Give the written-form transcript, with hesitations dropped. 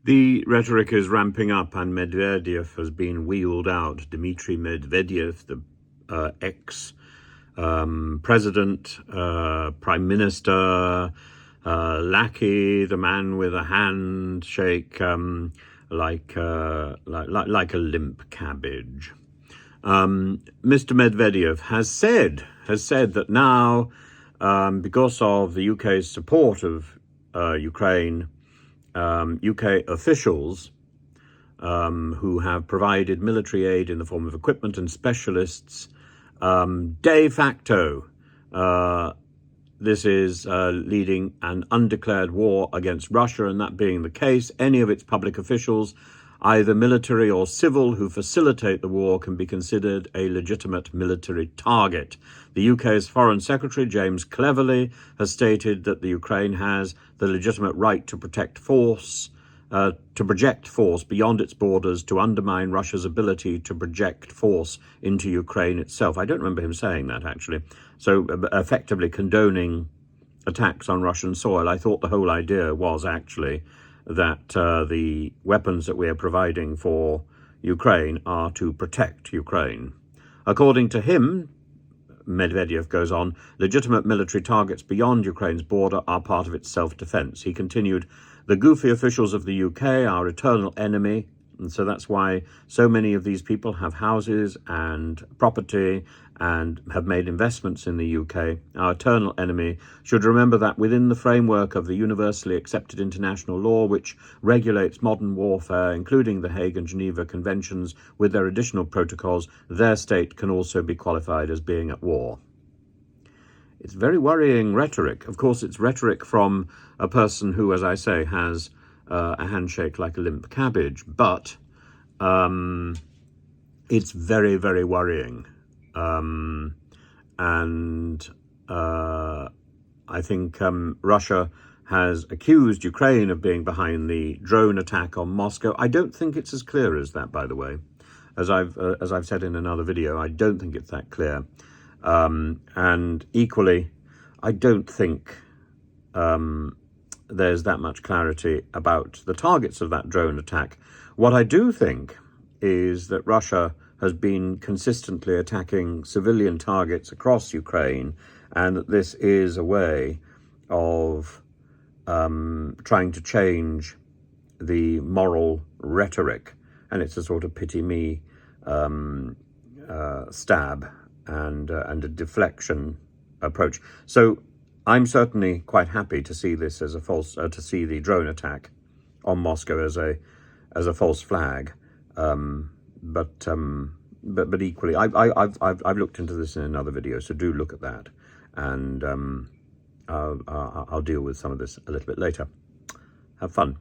The rhetoric is ramping up, and Medvedev has been wheeled out. Dmitry Medvedev, the ex-president, prime minister, lackey, the man with a handshake, like a limp cabbage. Mr. Medvedev has said that now, because of the UK's support of Ukraine, UK officials who have provided military aid in the form of equipment and specialists, de facto, this is leading an undeclared war against Russia, and that being the case, any of its public officials, either military or civil, who facilitate the war can be considered a legitimate military target. The UK's Foreign Secretary, James Cleverly, has stated that the Ukraine has the legitimate right to project force beyond its borders to undermine Russia's ability to project force into Ukraine itself. I don't remember him saying that, actually. So effectively condoning attacks on Russian soil. I thought the whole idea was actually that the weapons that we are providing for Ukraine are to protect Ukraine. According to him, Medvedev goes on, legitimate military targets beyond Ukraine's border are part of its self-defense. He continued, the goofy officials of the UK are our eternal enemy, and so that's why so many of these people have houses and property and have made investments in the UK. Our eternal enemy should remember that within the framework of the universally accepted international law, which regulates modern warfare, including the Hague and Geneva Conventions with their additional protocols, their state can also be qualified as being at war. It's very worrying rhetoric. Of course, it's rhetoric from a person who, as I say, has a handshake like a limp cabbage, but it's very, very worrying. I think Russia has accused Ukraine of being behind the drone attack on Moscow. I don't think it's as clear as that, by the way. As I've said in another video, I don't think it's that clear. And equally, I don't think there's that much clarity about the targets of that drone attack. What I do think is that Russia has been consistently attacking civilian targets across Ukraine, and that this is a way of trying to change the moral rhetoric, and it's a sort of pity me stab and a deflection approach. So I'm certainly quite happy to see this as a false, to see the drone attack on Moscow as a false flag. But equally, I've looked into this in another video, so do look at that, and I'll deal with some of this a little bit later. Have fun.